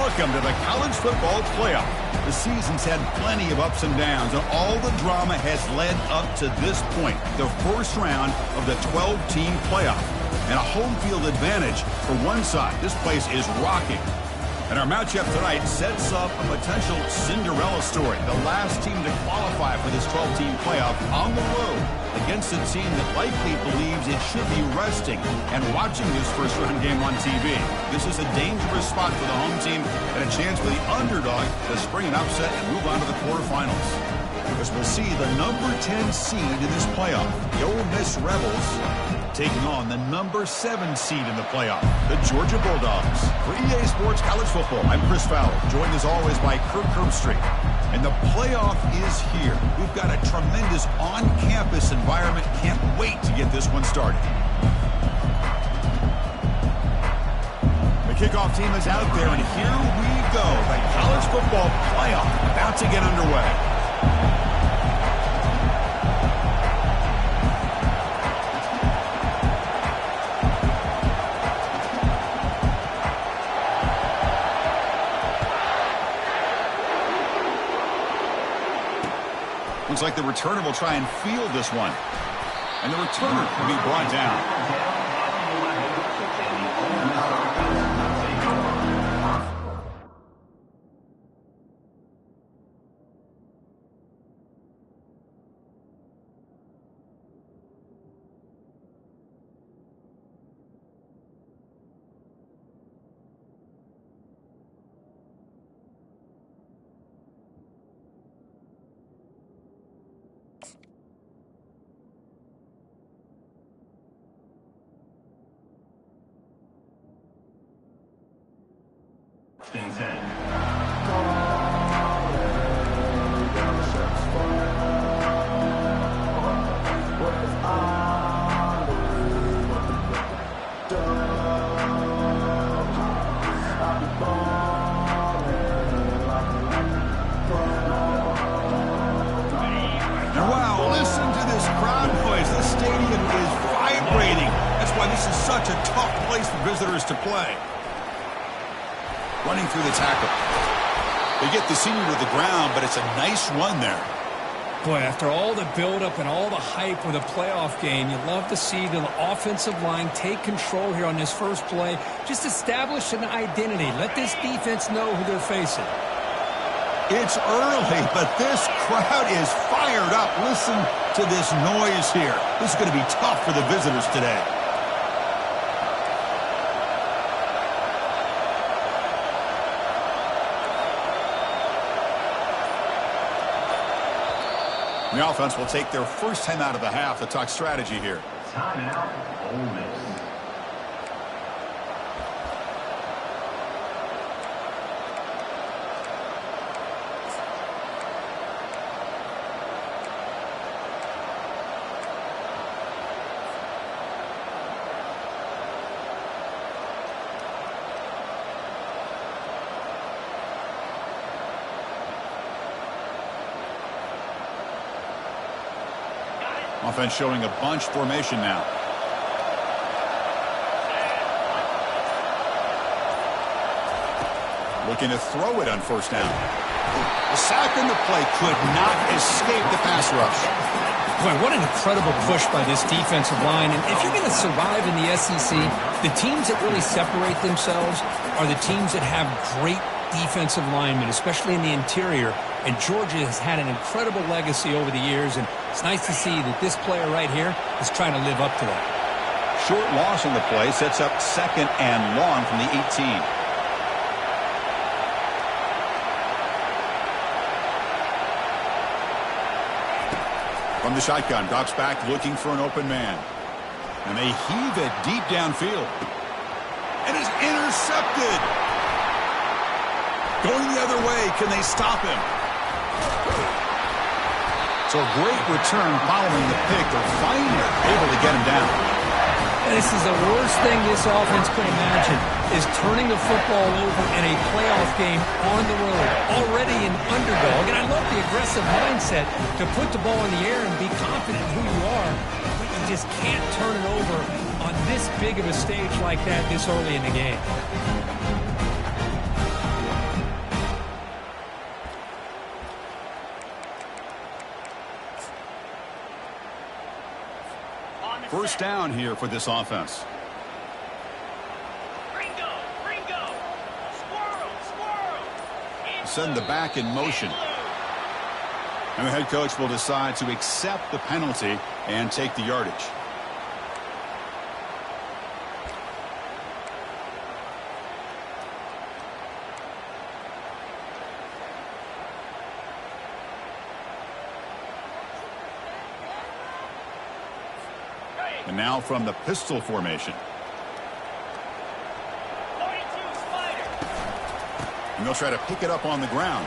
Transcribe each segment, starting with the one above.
Welcome to the college football playoff. The season's had plenty of ups and downs, and all the drama has led up to this point, the first round of the 12-team playoff. And a home field advantage for one side. This place is rocking. And our matchup tonight sets up a potential Cinderella story. The last team to qualify for this 12-team playoff on the road against a team that likely believes it should be resting and watching this first-round game on TV. This is a dangerous spot for the home team and a chance for the underdog to spring an upset and move on to the quarterfinals. Because we'll see the number 10 seed in this playoff, the Ole Miss Rebels, taking on the number 7 seed in the playoff, the Georgia Bulldogs. For EA Sports College Football, I'm Chris Fowler, joined as always by Kirk Herbstreit. And the playoff is here. We've got a tremendous on-campus environment. Can't wait to get this one started. The kickoff team is out there, and here we go. The college football playoff about to get underway. Looks like the returner will try and field this one. And the returner will be brought down. To play. Running through the tackle. They get the senior to the ground, but it's a nice run there. Boy, after all the buildup and all the hype with a playoff game, you love to see the offensive line take control here on this first play. Just establish an identity. Let this defense know who they're facing. It's early, but this crowd is fired up. Listen to this noise here. This is going to be tough for the visitors today. The offense will take their first time out of the half to talk strategy here. Timeout, Ole Miss. Offense showing a bunch formation now. Looking to throw it on first down. The sack in the play could not escape the pass rush. Boy, what an incredible push by this defensive line. And if you're going to survive in the SEC, the teams that really separate themselves are the teams that have great defensive linemen, especially in the interior. And Georgia has had an incredible legacy over the years, and it's nice to see that this player right here is trying to live up to that. Short loss on the play sets up 2nd and long from the 18. From the shotgun, drops back looking for an open man. And they heave it deep downfield. And it's intercepted. Going the other way, can they stop him? So a great return following the pick. They're finally able to get him down. This is the worst thing this offense could imagine, is turning the football over in a playoff game on the road, already an underdog. And I love the aggressive mindset to put the ball in the air and be confident in who you are, but you just can't turn it over on this big of a stage like that this early in the game. First down here for this offense. Send the back in motion. And the head coach will decide to accept the penalty and take the yardage. And now from the pistol formation. And they'll try to pick it up on the ground.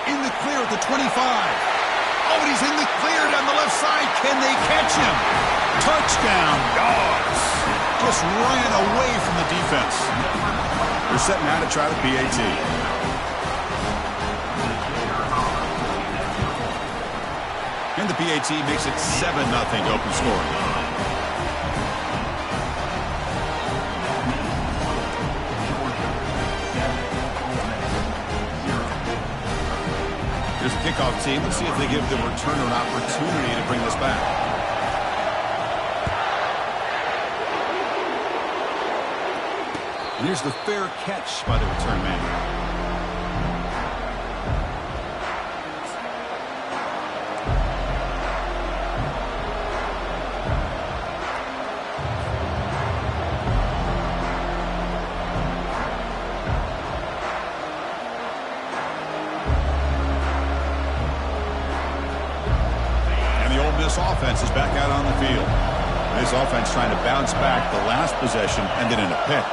In the clear at the 25. Oh, and he's in the clear down the left side. Can they catch him? Touchdown, Dogs. Just ran away from the defense. They're setting out to try the PAT. And the PAT makes it 7-0 open scoring. Here's the kickoff team. Let's see if they give the returner an opportunity to bring this back. And here's the fair catch by the return man. Offense is back out on the field. This offense trying to bounce back the last possession and then in a pick.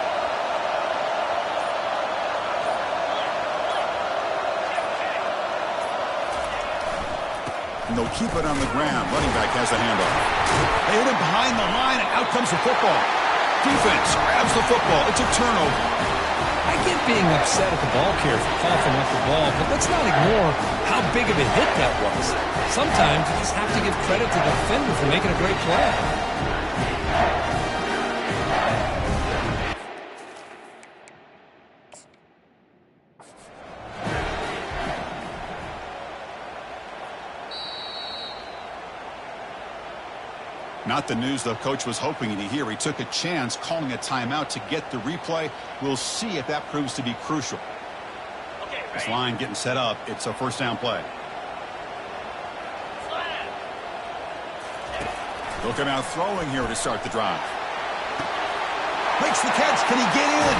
And they'll keep it on the ground. Running back has the handoff. They hit him behind the line, and out comes the football. Defense grabs the football. It's a turnover. I get being upset at the ball carrier for coughing up the ball, but let's not ignore how big of a hit that was. Sometimes you just have to give credit to the defender for making a great play. Not the news the coach was hoping to hear. He took a chance calling a timeout to get the replay. We'll see if that proves to be crucial. This line getting set up. It's a first down play. They'll come out throwing here to start the drive. Makes the catch. Can he get in?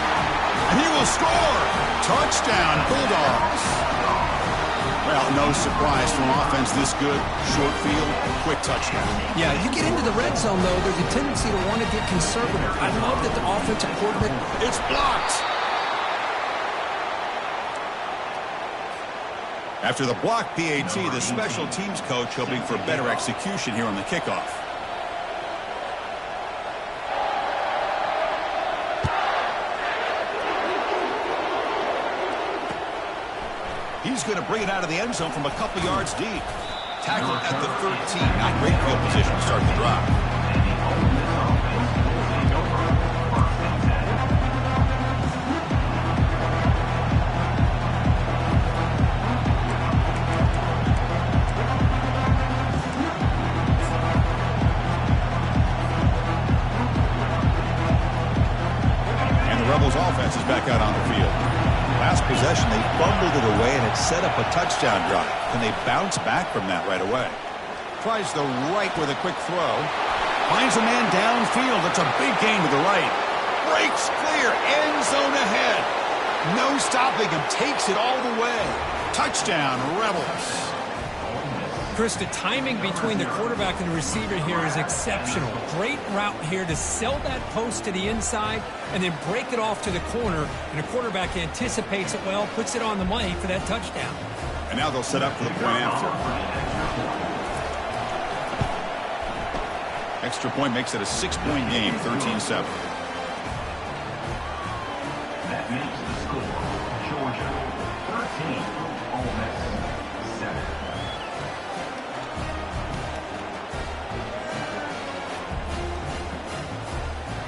And he will score. Touchdown, Bulldogs. Well, no surprise from an offense this good. Short field, quick touchdown. Yeah, you get into the red zone, though, there's a tendency to want to get conservative. I love that the offensive coordinator... It's blocked. After the block PAT, the special teams coach hoping for better execution here on the kickoff. He's going to bring it out of the end zone from a couple yards deep. Tackled at the 13. Not great field position to start the drive. And the Rebels offense is back out on the field. Last possession, they fumbled it away, and it set up a touchdown drive. And they bounce back from that right away. Tries the right with a quick throw. Finds a man downfield. It's a big gain to the right. Breaks clear. End zone ahead. No stopping him. Takes it all the way. Touchdown, Rebels. Chris, the timing between the quarterback and the receiver here is exceptional. Great route here to sell that post to the inside and then break it off to the corner. And the quarterback anticipates it well, puts it on the money for that touchdown. And now they'll set up for the point after. Extra point makes it a 6-point game, 13-7. That makes the score Georgia 13, Ole Miss 7.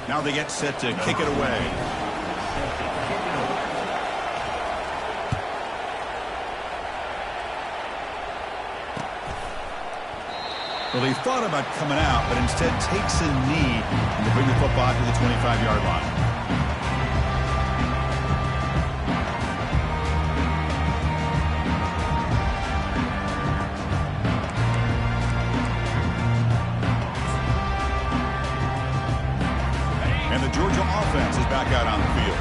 Now they get set to kick it away. Well, he thought about coming out, but instead takes a knee to bring the football to the 25-yard line. And the Georgia offense is back out on the field.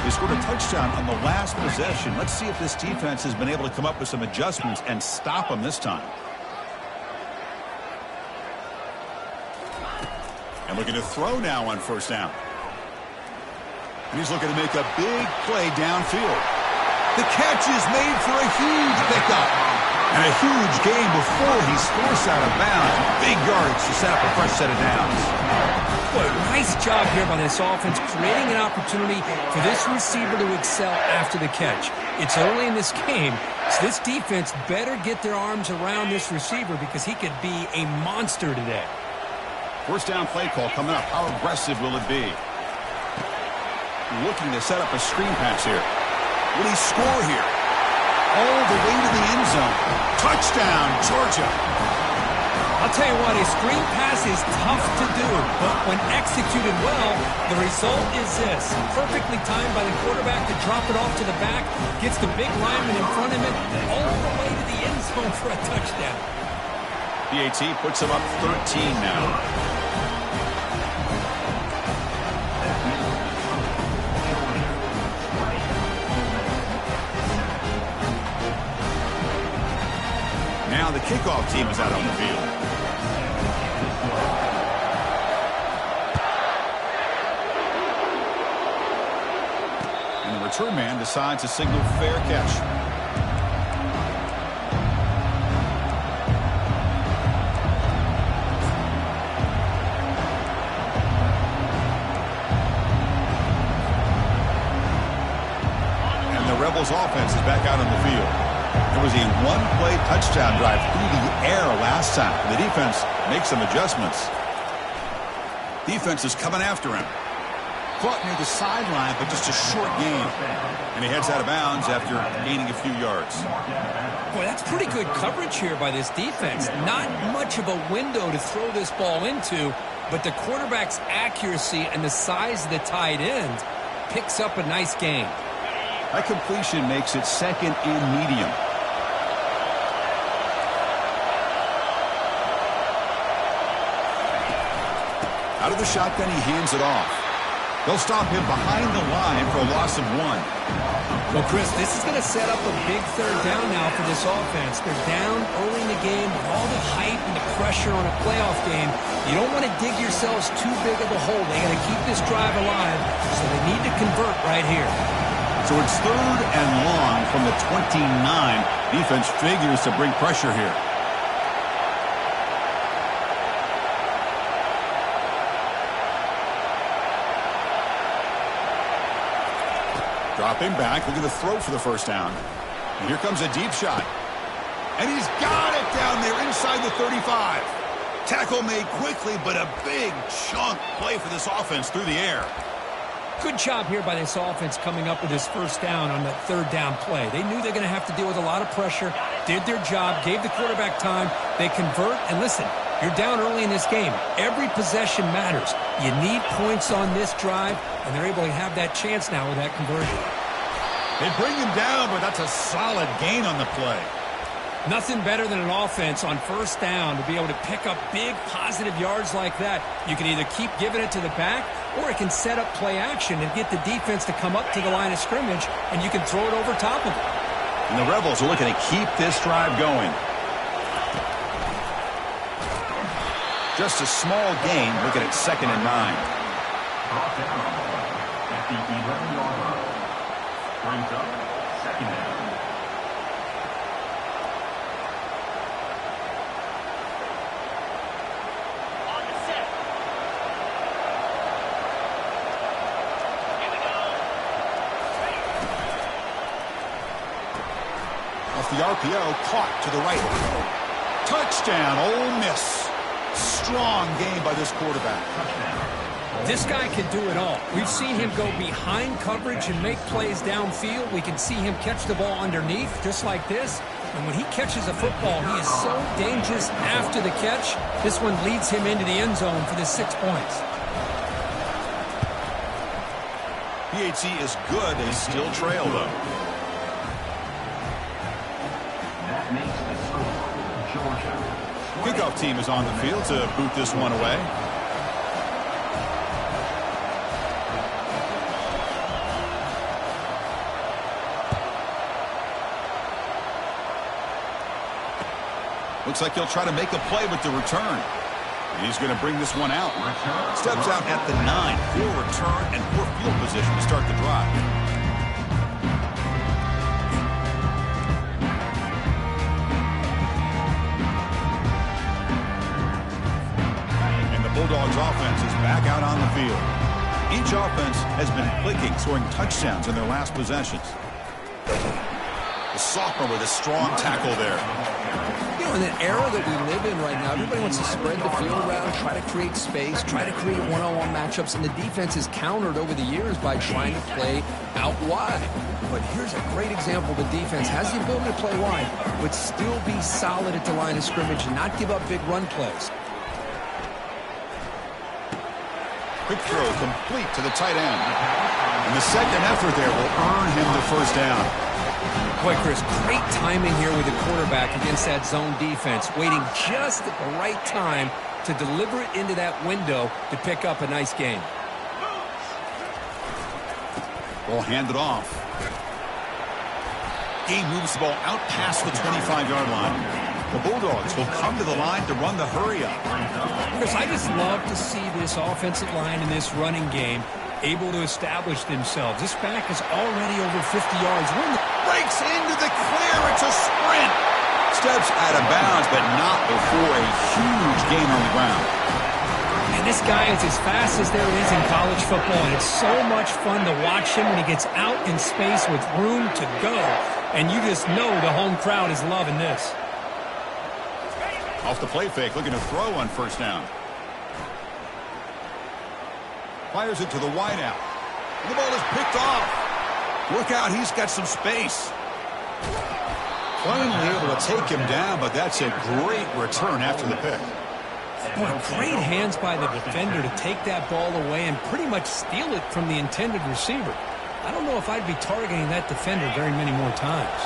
They scored a touchdown on the last possession. Let's see if this defense has been able to come up with some adjustments and stop them this time. And looking to throw now on first down. And he's looking to make a big play downfield. The catch is made for a huge pickup. And a huge gain before he's forced out of bounds. Big yardage to set up a fresh set of downs. Boy, nice job here by this offense, creating an opportunity for this receiver to excel after the catch. It's early in this game, so this defense better get their arms around this receiver because he could be a monster today. First down play call coming up. How aggressive will it be? Looking to set up a screen pass here. Will he score here? All the way to the end zone. Touchdown, Georgia. I'll tell you what, a screen pass is tough to do, but when executed well, the result is this. Perfectly timed by the quarterback to drop it off to the back, gets the big lineman in front of him, all the way to the end zone for a touchdown. PAT puts him up 13 now. Now the kickoff team is out on the field. And the return man decides to signal fair catch. And the Rebels offense is back out on the field. There was a one-play touchdown drive through the air last time. The defense makes some adjustments. Defense is coming after him. Caught near the sideline, but just a short gain. And he heads out of bounds after gaining a few yards. Boy, that's pretty good coverage here by this defense. Not much of a window to throw this ball into, but the quarterback's accuracy and the size of the tight end picks up a nice gain. That completion makes it second and medium. Out of the shotgun, he hands it off. They'll stop him behind the line for a loss of 1. Well, Chris, this is going to set up a big third down now for this offense. They're down early in the game with all the hype and the pressure on a playoff game. You don't want to dig yourselves too big of a hole. They got to keep this drive alive, so they need to convert right here. So it's third and long from the 29. Defense figures to bring pressure here. Dropping back, looking to throw for the first down. And here comes a deep shot. And he's got it down there inside the 35. Tackle made quickly, but a big chunk play for this offense through the air. Good job here by this offense coming up with this first down on that third down play. They knew they're going to have to deal with a lot of pressure, did their job, gave the quarterback time. They convert, and listen, you're down early in this game. Every possession matters. You need points on this drive, and they're able to have that chance now with that conversion. They bring him down, but that's a solid gain on the play. Nothing better than an offense on first down to be able to pick up big positive yards like that. You can either keep giving it to the back, or it can set up play action and get the defense to come up to the line of scrimmage, and you can throw it over top of it. And the Rebels are looking to keep this drive going. Just a small gain, looking at 2nd and 9. Brought down at the 11-yard line. Brings up 2nd down. Off the RPO, caught to the right. Touchdown, Ole Miss. Strong game by this quarterback. This guy can do it all. We've seen him go behind coverage and make plays downfield. We can see him catch the ball underneath just like this. And when he catches a football, he is so dangerous after the catch. This one leads him into the end zone for the 6 points. PAT is good. They still trail, though. That makes the score Georgia. Kickoff team is on the field to boot this one away. Looks like he'll try to make a play with the return. He's going to bring this one out. Steps out at the 9. Poor return and poor field position to start the drive. And the Bulldogs offense is back out on the field. Each offense has been clicking, scoring touchdowns in their last possessions. The sophomore with a strong tackle there. You know, in an era that we live in right now, everybody wants to spread the field around, try to create space, try to create one-on-one matchups, and the defense is countered over the years by trying to play out wide. But here's a great example. The defense has the ability to play wide, but still be solid at the line of scrimmage and not give up big run plays. Quick throw complete to the tight end. And the second effort there will earn him the first down. Boy, Chris, great timing here with the quarterback against that zone defense, waiting just at the right time to deliver it into that window to pick up a nice gain. Ball handed off. Game moves the ball out past the 25-yard line. The Bulldogs will come to the line to run the hurry-up. Chris, I just love to see this offensive line in this running game able to establish themselves. This back is already over 50 yards. Breaks into the clear. It's a sprint. Steps out of bounds, but not before a huge gain on the ground. And this guy is as fast as there is in college football, and it's so much fun to watch him when he gets out in space with room to go. And you just know the home crowd is loving this. Off the play fake, looking to throw on first down. Fires it to the wideout. And the ball is picked off. Look out, he's got some space. Finally able to take him down, but that's a great return after the pick. Boy, great hands by the defender to take that ball away and pretty much steal it from the intended receiver. I don't know if I'd be targeting that defender very many more times.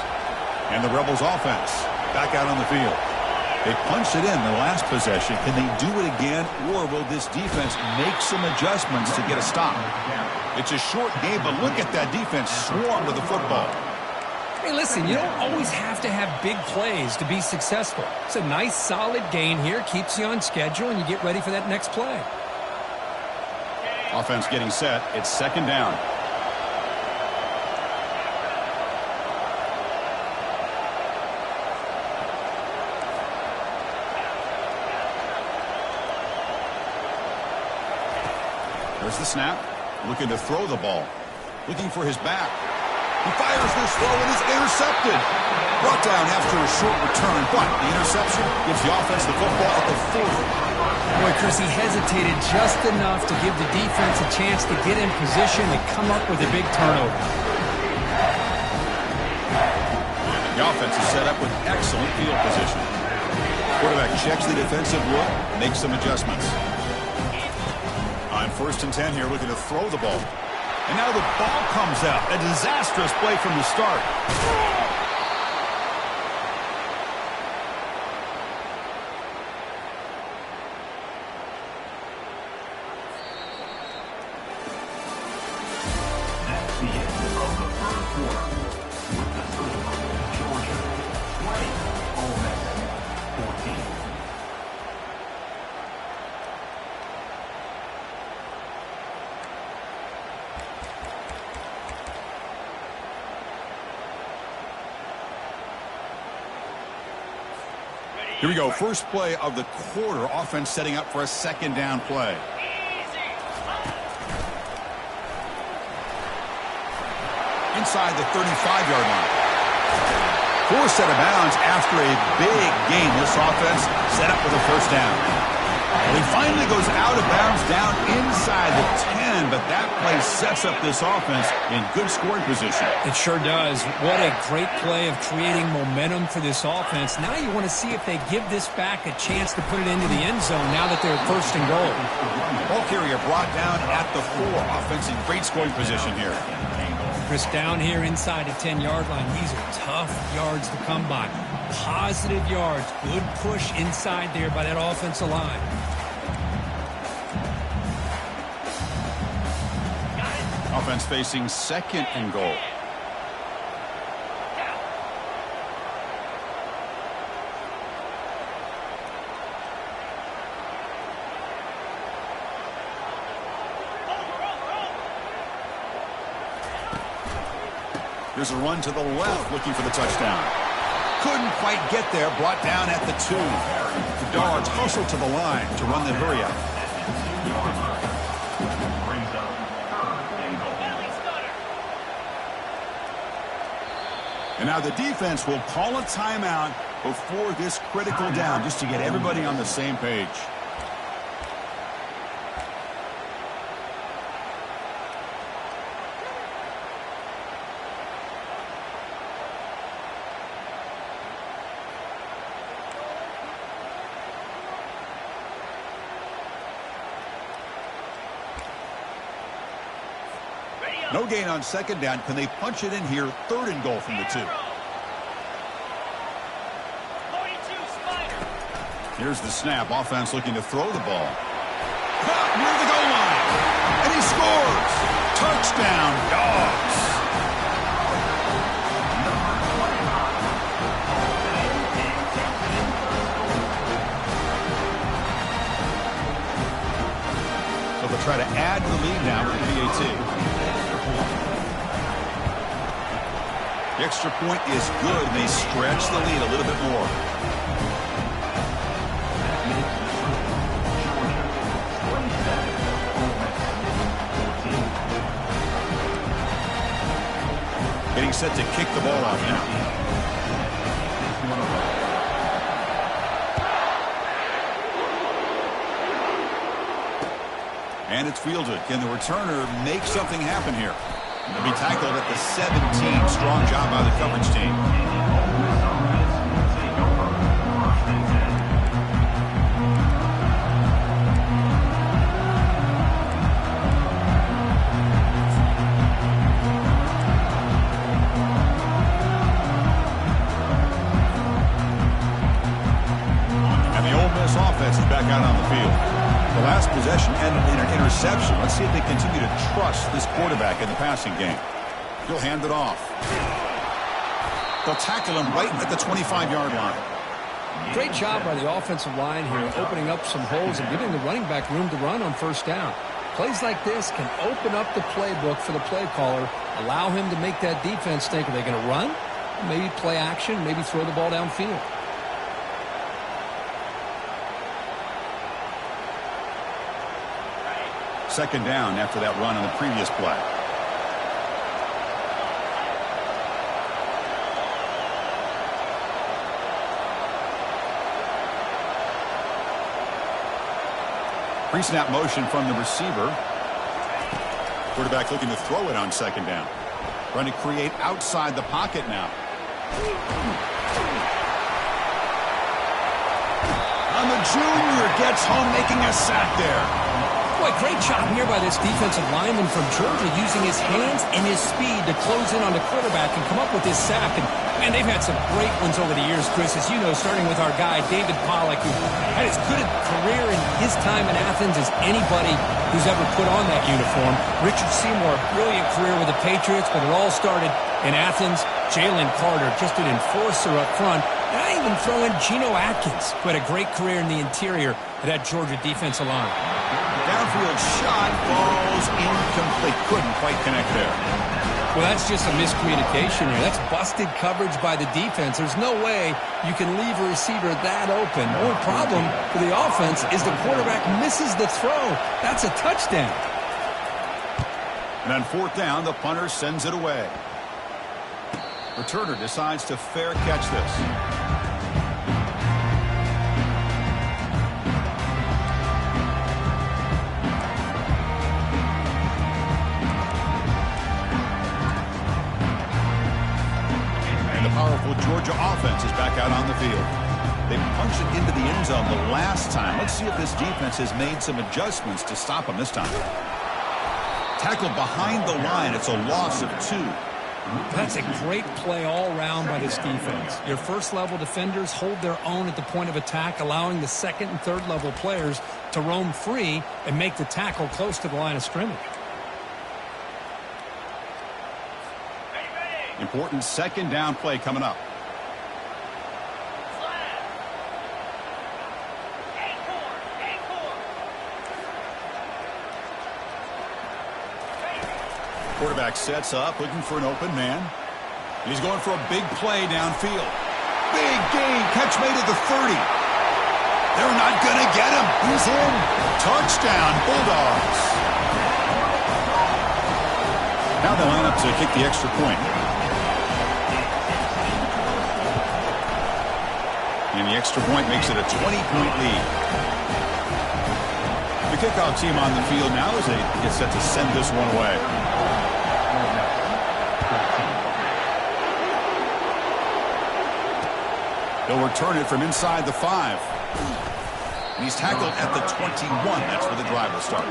And the Rebels offense back out on the field. They punched it in the last possession. Can they do it again, or will this defense make some adjustments to get a stop? It's a short game, but look at that defense swarm with the football. Hey, listen, you don't always have to have big plays to be successful. It's a nice, solid gain here, keeps you on schedule, and you get ready for that next play. Offense getting set. It's second down. There's the snap. Looking to throw the ball. Looking for his back. He fires this throw and is intercepted. Brought down after a short return, but the interception gives the offense the football at the 40. Boy, Chris, he hesitated just enough to give the defense a chance to get in position and come up with a big turnover. The offense is set up with excellent field position. Quarterback checks the defensive look, makes some adjustments. On 1st and 10 here, looking to throw the ball. And now the ball comes out. A disastrous play from the start. That's the end of the first quarter. With the score, Georgia 20, Ole Miss 14. Here we go. First play of the quarter. Offense setting up for a second down play. Inside the 35-yard line. Forced out of bounds after a big gain. This offense set up with a first down. Well, he finally goes out of bounds down inside the 10, but that play sets up this offense in good scoring position. It sure does. What a great play of creating momentum for this offense. Now you want to see if they give this back a chance to put it into the end zone now that they're first and goal. Ball carrier brought down at the 4. Offense in great scoring position here. Chris, down here inside the 10-yard line, these are tough yards to come by. Positive yards. Good push inside there by that offensive line. Offense facing second and goal. Here's a run to the left, looking for the touchdown. Couldn't quite get there, brought down at the 2. The Dogs hustle to the line to run the hurry up. And now the defense will call a timeout before this critical down, just to get everybody on the same page. No gain on second down. Can they punch it in here? Third and goal from the 2. Here's the snap. Offense looking to throw the ball. Caught near the goal line. And he scores. Touchdown, Dogs. So they'll try to add to the lead now with the PAT. The extra point is good. They stretch the lead a little bit more. Getting set to kick the ball off now. And it's fielded. Can the returner make something happen here? He'll be tackled at the 17. Strong job by the coverage team. And the Ole Miss offense is back out on the field. The last possession ended in an interception. Let's see if they continue to trust this quarterback in the passing game. He'll hand it off. They'll tackle him right at the 25-yard line. Great job by the offensive line here, opening up some holes and giving the running back room to run on first down. Plays like this can open up the playbook for the play caller, allow him to make that defense think, are they going to run? Maybe play action, maybe throw the ball downfield. Second down after that run on the previous play. Pre-snap motion from the receiver. Quarterback looking to throw it on second down. Trying to create outside the pocket now. And the junior gets home, making a sack there. Boy, great job here by this defensive lineman from Georgia, using his hands and his speed to close in on the quarterback and come up with this sack. And, man, they've had some great ones over the years, Chris, as you know, starting with our guy, David Pollack, who had as good a career in his time in Athens as anybody who's ever put on that uniform. Richard Seymour, brilliant career with the Patriots, but it all started in Athens. Jalen Carter, just an enforcer up front. And I even throw in Geno Atkins, who had a great career in the interior of that Georgia defensive line. Downfield shot falls incomplete. Couldn't quite connect there. Well, that's just a miscommunication here. That's busted coverage by the defense. There's no way you can leave a receiver that open. The only problem for the offense is the quarterback misses the throw. That's a touchdown. And on fourth down, the punter sends it away. Returner decides to fair catch this. launched it into the end zone the last time. Let's see if this defense has made some adjustments to stop him this time. Tackled behind the line. It's a loss of 2. That's a great play all around by this defense. Your first-level defenders hold their own at the point of attack, allowing the second and third-level players to roam free and make the tackle close to the line of scrimmage. Important second down play coming up. Quarterback sets up, looking for an open man. He's going for a big play downfield. Big gain, catch made at the 30. They're not going to get him. He's in. Touchdown, Bulldogs. Now they line up to kick the extra point. And the extra point makes it a 20-point lead. The kickoff team on the field now as they get set to send this one away. They'll return it from inside the 5. And he's tackled at the 21. That's where the drive will start.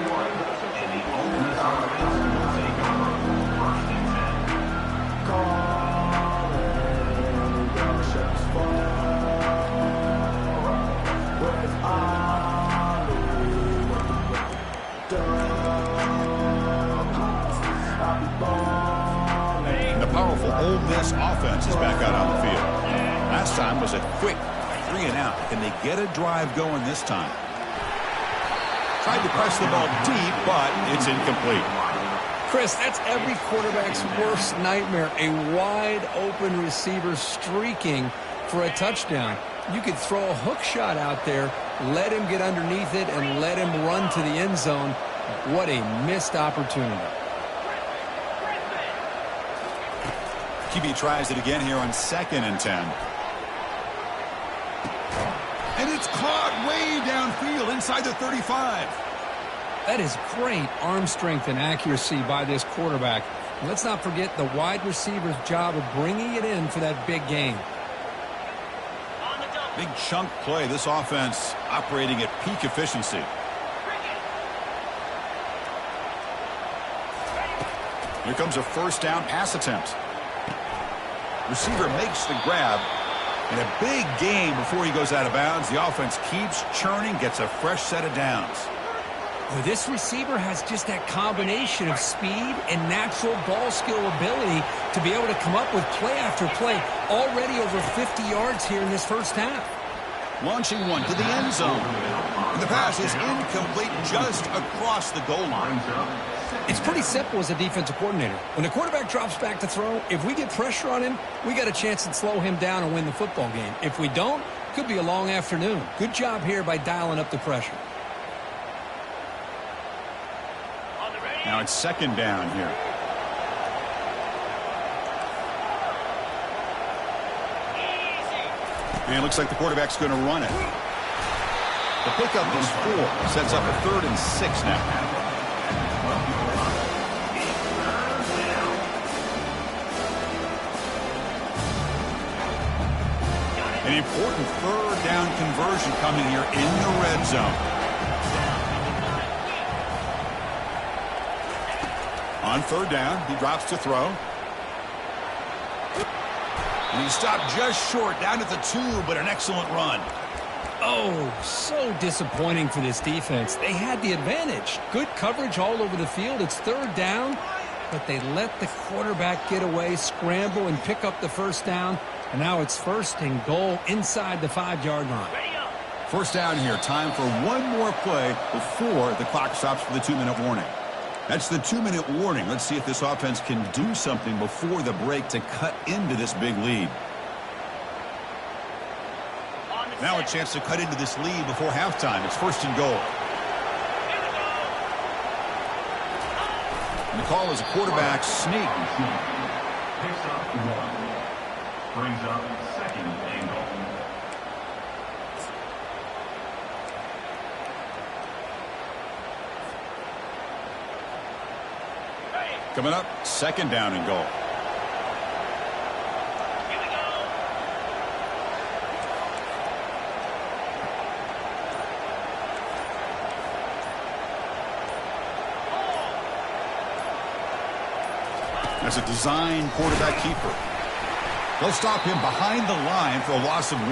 And the powerful Ole Miss offense is back out on the field. Last time was a quick 3 and out. Can they get a drive going this time? Tried to press the ball deep, but it's incomplete. Chris, that's every quarterback's worst nightmare. A wide-open receiver streaking for a touchdown. You could throw a hook shot out there, let him get underneath it, and let him run to the end zone. What a missed opportunity. QB tries it again here on 2nd and 10. And it's caught way downfield inside the 35. That is great arm strength and accuracy by this quarterback. And let's not forget the wide receiver's job of bringing it in for that big gain. Big chunk play. This offense operating at peak efficiency. Here comes a first down pass attempt. Receiver makes the grab. And a big gain before he goes out of bounds. The offense keeps churning, gets a fresh set of downs. Well, this receiver has just that combination of speed and natural ball skill ability to be able to come up with play after play. Already over 50 yards here in this first half. Launching one to the end zone. And the pass is incomplete just across the goal line. It's pretty simple as a defensive coordinator. When the quarterback drops back to throw, if we get pressure on him, we got a chance to slow him down and win the football game. If we don't, it could be a long afternoon. Good job here by dialing up the pressure. Now it's 2nd down here. And it looks like the quarterback's going to run it. The pickup is 4. Sets up a 3rd and 6 now. An important 3rd down conversion coming here in the red zone. On 3rd down, he drops to throw. And he stopped just short, down at the 2, but an excellent run. Oh, so disappointing for this defense. They had the advantage. Good coverage all over the field. It's 3rd down, but they let the quarterback get away, scramble, and pick up the first down. And now it's 1st and goal inside the 5-yard line. First down here. Time for one more play before the clock stops for the 2-minute warning. That's the 2-minute warning. Let's see if this offense can do something before the break to cut into this big lead. Now a chance to cut into this lead before halftime. It's 1st and goal. And the call is a quarterback sneak. Picks up 1. Brings up 2nd and goal. Coming up, 2nd down and goal. as a design quarterback keeper. They'll stop him behind the line for a loss of 1.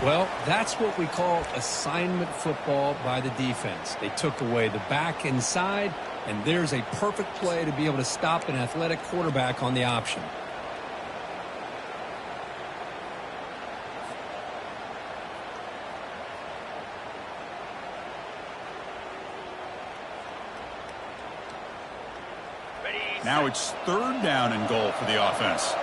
Well, that's what we call assignment football by the defense. They took away the back inside, and there's a perfect play to be able to stop an athletic quarterback on the option. Now it's 3rd down and goal for the offense.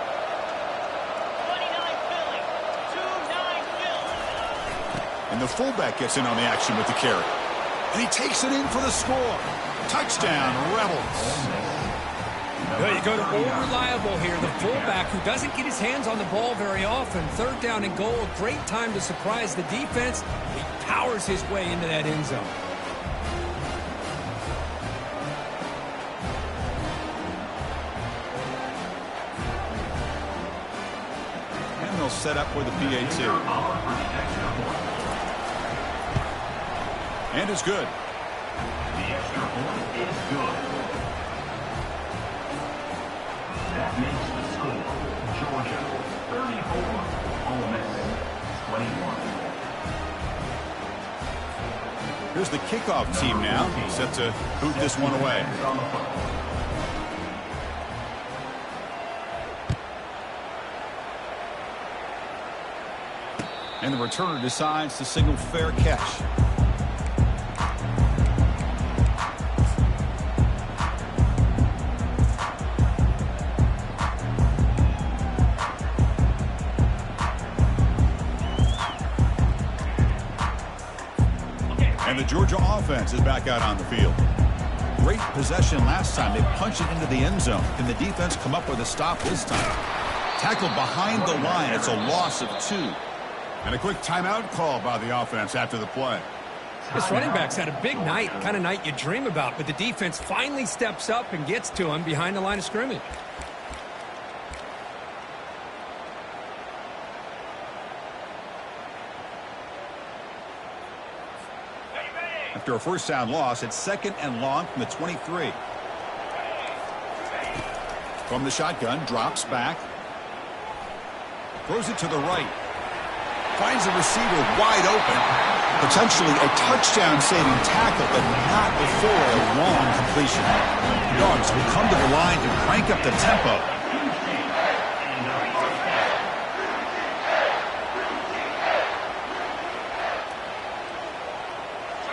And the fullback gets in on the action with the carry. And he takes it in for the score. Touchdown, Rebels. Well, you go to old reliable here, the fullback who doesn't get his hands on the ball very often. 3rd down and goal, a great time to surprise the defense. He powers his way into that end zone. And they'll set up for the PAT. And it's good. The extra point is good. That makes the score Georgia 34, Ole Miss 21. Here's the kickoff team now, set to boot this one away. And the returner decides to signal fair catch. And the Georgia offense is back out on the field. Great possession last time. They punched it into the end zone. Can the defense come up with a stop this time? Tackled behind the line. It's a loss of 2. And a quick timeout call by the offense after the play. This running back's had a big night, kind of night you dream about, but the defense finally steps up and gets to him behind the line of scrimmage. After a 1st down loss, it's 2nd and long from the 23. From the shotgun, drops back. Throws it to the right. Finds the receiver wide open. Potentially a touchdown-saving tackle, but not before a long completion. Dogs will come to the line to crank up the tempo.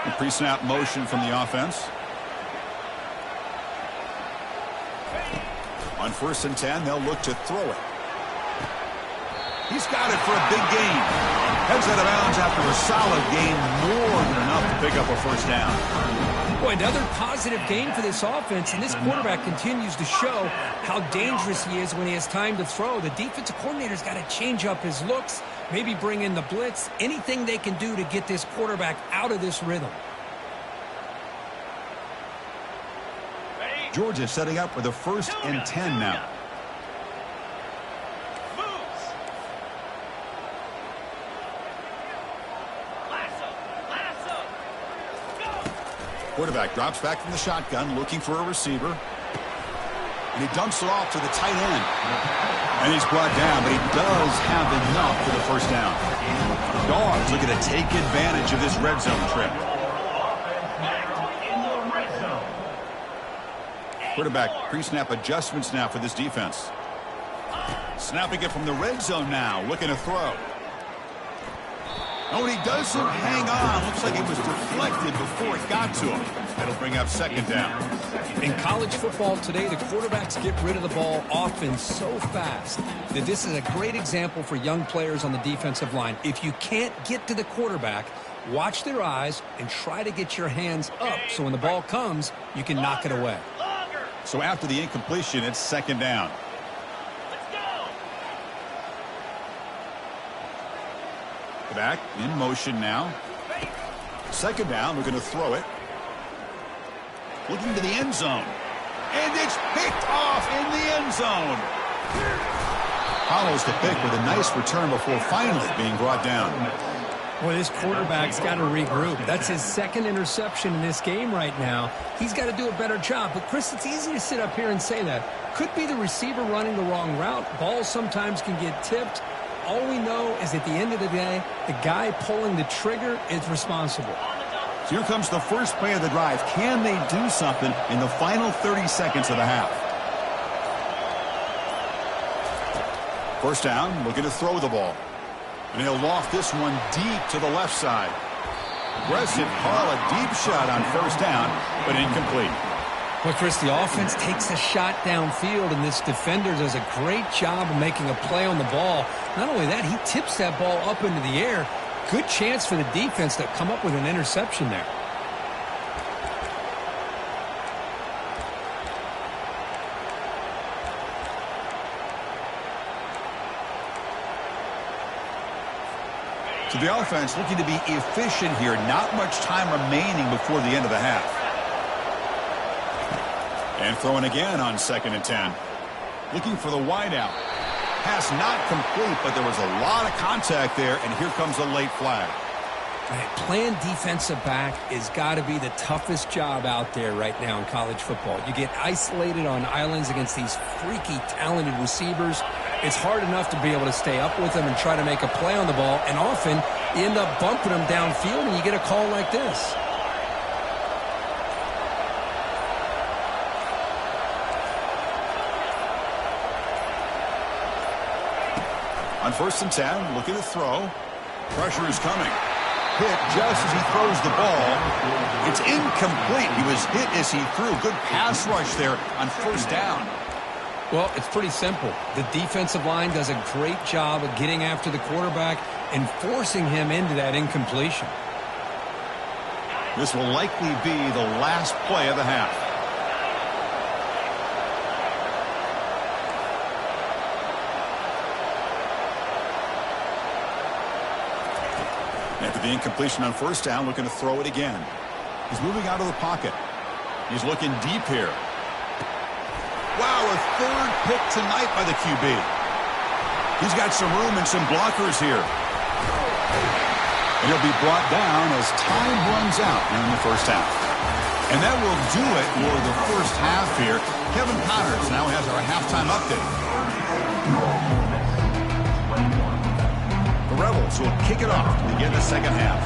The pre-snap motion from the offense. On 1st and 10, they'll look to throw it. He's got it for a big gain. Heads out of bounds after a solid gain, more than enough to pick up a 1st down. Boy, another positive game for this offense, and this quarterback continues to show how dangerous he is when he has time to throw. The defensive coordinator's got to change up his looks, maybe bring in the blitz, anything they can do to get this quarterback out of this rhythm. Georgia setting up for the 1st and 10 now. Quarterback drops back from the shotgun, looking for a receiver. And he dumps it off to the tight end. And he's brought down, but he does have enough for the 1st down. Dogs looking to take advantage of this red zone trip. Quarterback pre-snap adjustments now for this defense. Snapping it from the red zone now, looking to throw. Oh, and he doesn't hang on. Looks like it was deflected before it got to him. That'll bring up 2nd down. In college football today, the quarterbacks get rid of the ball often so fast that this is a great example for young players on the defensive line. If you can't get to the quarterback, watch their eyes and try to get your hands up so when the ball comes, you can knock it away. So after the incompletion, it's 2nd down. Back in motion now. 2nd down, we're going to throw it. Looking to the end zone. And it's picked off in the end zone. Follows the pick with a nice return before finally being brought down. Well, this quarterback's got to regroup. That's his second interception in this game right now. He's got to do a better job. But, Chris, it's easy to sit up here and say that. Could be the receiver running the wrong route. Balls sometimes can get tipped. All we know is at the end of the day, the guy pulling the trigger is responsible. So here comes the first play of the drive. Can they do something in the final 30 seconds of the half? First down, looking to throw the ball. And he'll loft this one deep to the left side. Aggressive call, a deep shot on first down, but incomplete. Well, Chris, the offense takes a shot downfield, and this defender does a great job of making a play on the ball. Not only that, he tips that ball up into the air. Good chance for the defense to come up with an interception there. So the offense looking to be efficient here. Not much time remaining before the end of the half. And throwing again on 2nd and 10. Looking for the wideout. Pass not complete, but there was a lot of contact there, and here comes a late flag. Right, playing defensive back has got to be the toughest job out there right now in college football. You get isolated on islands against these freaky, talented receivers. It's hard enough to be able to stay up with them and try to make a play on the ball, and often you end up bumping them downfield and you get a call like this. On 1st and 10, looking to throw. Pressure is coming. Hit just as he throws the ball. It's incomplete. He was hit as he threw. Good pass rush there on 1st down. Well, it's pretty simple. The defensive line does a great job of getting after the quarterback and forcing him into that incompletion. This will likely be the last play of the half. After the incompletion on 1st down, looking to throw it again. He's moving out of the pocket. He's looking deep here. Wow, a 3rd pick tonight by the QB. He's got some room and some blockers here. And he'll be brought down as time runs out in the 1st half. And that will do it for the 1st half here. Kevin Connors now has our halftime update. The Rebels will kick it off to begin the 2nd half.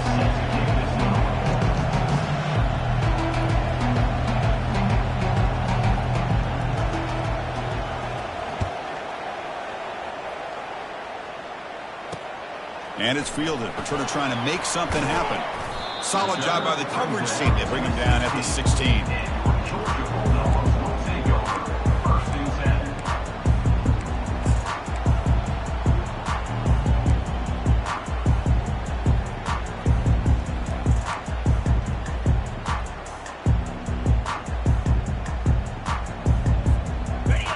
And it's fielded. Returner trying to make something happen. Solid job by the coverage team. They bring him down at the 16.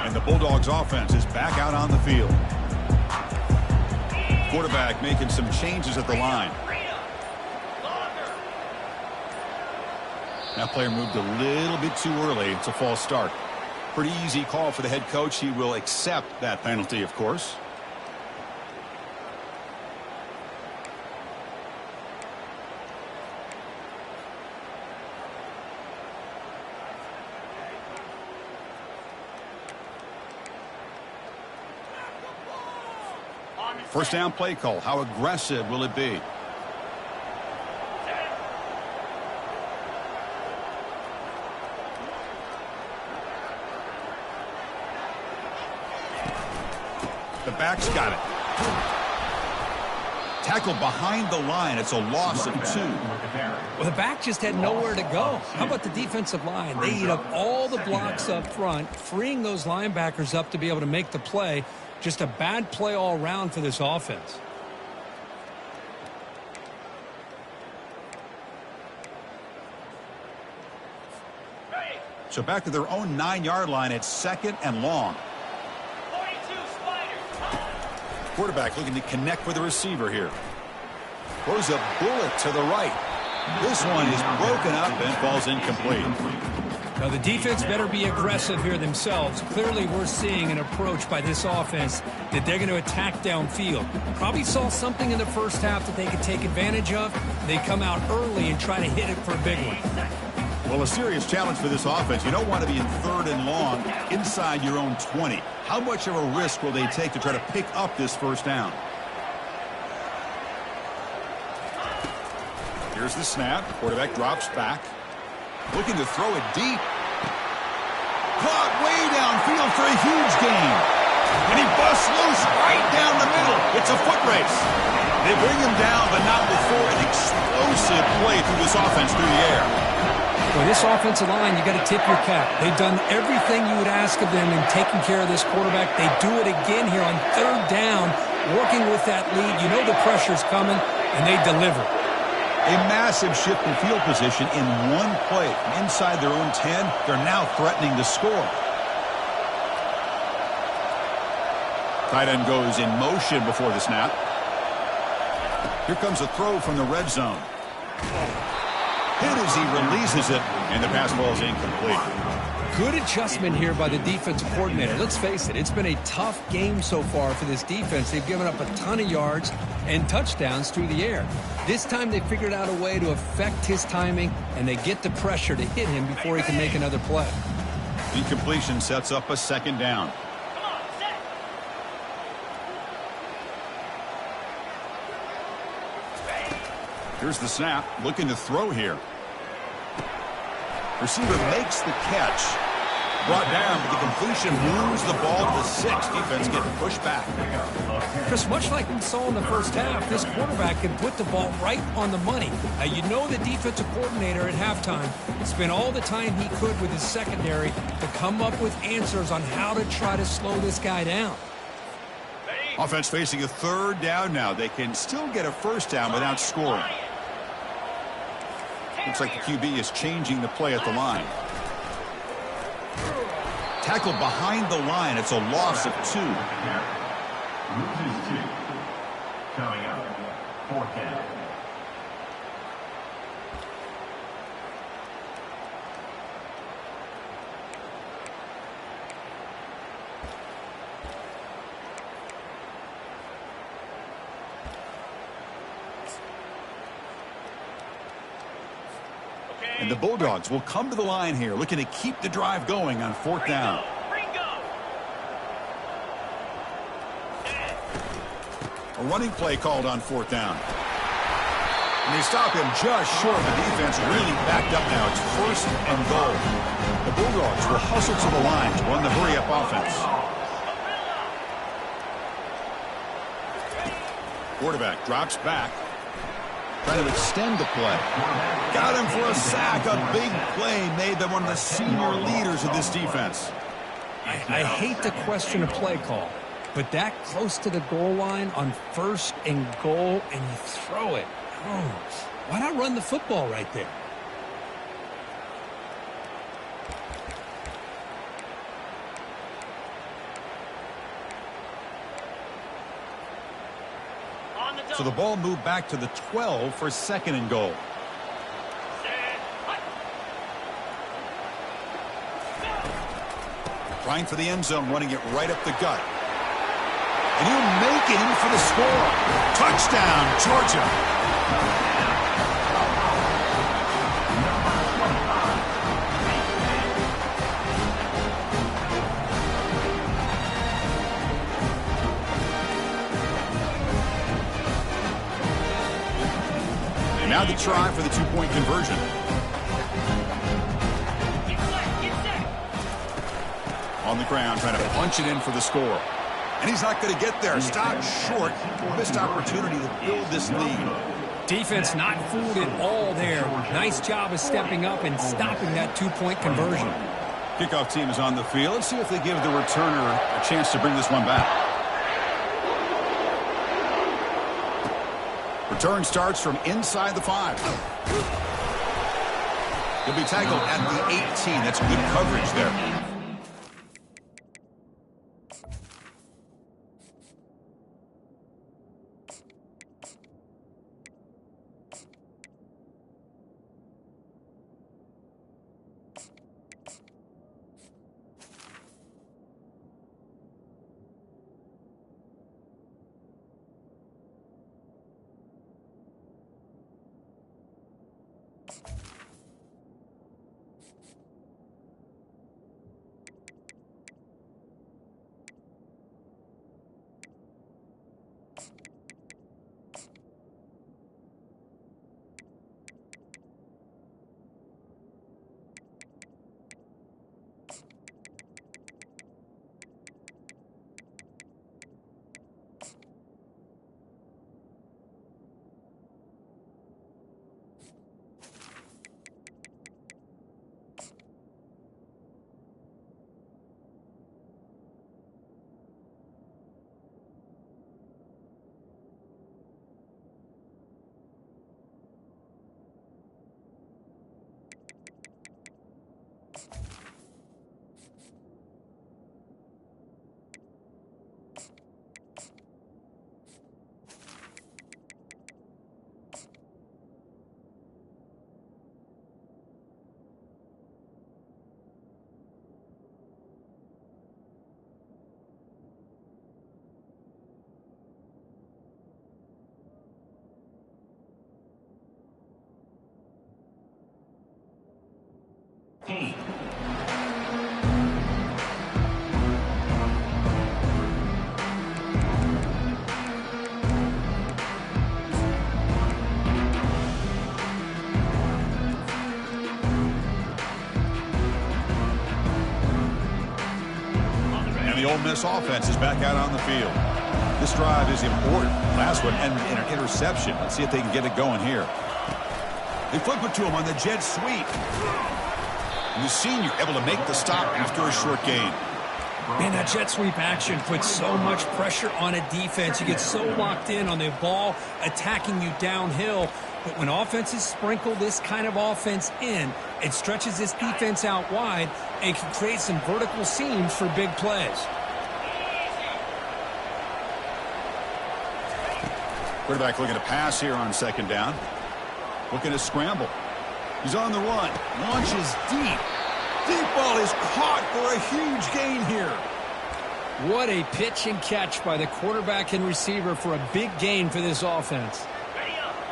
And the Bulldogs offense is back out on the field. Quarterback making some changes at the line. That player moved a little bit too early. It's a false start. Pretty easy call for the head coach. He will accept that penalty, of course. First down play call. How aggressive will it be? The back's got it. Tackled behind the line. It's a loss of 2. Well, the back just had nowhere to go. How about the defensive line? They eat up all the blocks up front, freeing those linebackers up to be able to make the play. Just a bad play all around for this offense. So back to their own 9-yard line. It's 2nd and long. Quarterback looking to connect with the receiver here. Throws a bullet to the right. This one is broken up and falls incomplete. Now, the defense better be aggressive here themselves. Clearly, we're seeing an approach by this offense that they're going to attack downfield. Probably saw something in the first half that they could take advantage of. They come out early and try to hit it for a big one. Well, a serious challenge for this offense. You don't want to be in 3rd and long inside your own 20. How much of a risk will they take to try to pick up this first down? Here's the snap. Quarterback drops back. Looking to throw it deep. Caught way downfield for a huge gain. And he busts loose right down the middle. It's a foot race. They bring him down, but not before an explosive play through this offense through the air. Well, this offensive line, you got to tip your cap. They've done everything you would ask of them in taking care of this quarterback. They do it again here on 3rd down, working with that lead. You know the pressure's coming, and they deliver. A massive shift in field position in one play. From inside their own 10, they're now threatening to score. Tight end goes in motion before the snap. Here comes a throw from the red zone. Hit as he releases it, and the pass ball is incomplete. Good adjustment here by the defensive coordinator. Let's face it, it's been a tough game so far for this defense. They've given up a ton of yards and touchdowns through the air. This time they figured out a way to affect his timing, and they get the pressure to hit him before he can make another play. Incompletion sets up a 2nd down. Here's the snap, looking to throw here. Receiver makes the catch. Brought down, but the completion moves the ball to 6. Defense getting pushed back. Chris, much like we saw in the first half, this quarterback can put the ball right on the money. Now, you know the defensive coordinator at halftime spent all the time he could with his secondary to come up with answers on how to try to slow this guy down. Offense facing a 3rd down now. They can still get a 1st down without scoring. Looks like the QB is changing the play at the line. Tackled behind the line. It's a loss of 2. Loses 2. Coming up, 4th down. And the Bulldogs will come to the line here, looking to keep the drive going on 4th down. A running play called on 4th down. And they stop him just short. The defense really backed up now. It's 1st and goal. The Bulldogs will hustle to the line to run the hurry-up offense. Quarterback drops back. Trying to extend the play. Got him for a sack. A big play made them one of the senior leaders of this defense. I hate to question a play call, but that close to the goal line on 1st and goal, and you throw it. Oh, why not run the football right there? So the ball moved back to the 12 for 2nd and goal. Trying for the end zone, running it right up the gut. And he'll make it in for the score. Touchdown, Georgia. And now the try for the 2-point conversion. On the ground, trying to punch it in for the score. And he's not going to get there. Stopped short. Missed opportunity to build this lead. Defense not fooled at all there. Nice job of stepping up and stopping that 2-point conversion. Kickoff team is on the field. Let's see if they give the returner a chance to bring this one back. Return starts from inside the 5. He'll be tackled at the 18. That's good coverage there. And the Ole Miss offense is back out on the field. This drive is important. Last one ended in an interception. Let's see if they can get it going here. They flip it to him on the jet sweep. And the senior able to make the stop after a short gain. Man, that jet sweep action puts so much pressure on a defense. You get so locked in on the ball attacking you downhill. But when offenses sprinkle this kind of offense in, it stretches this defense out wide and can create some vertical seams for big plays. Quarterback looking to pass here on second down. Looking to scramble. He's on the run. Launches deep. Deep ball is caught for a huge gain here. What a pitch and catch by the quarterback and receiver for a big gain for this offense.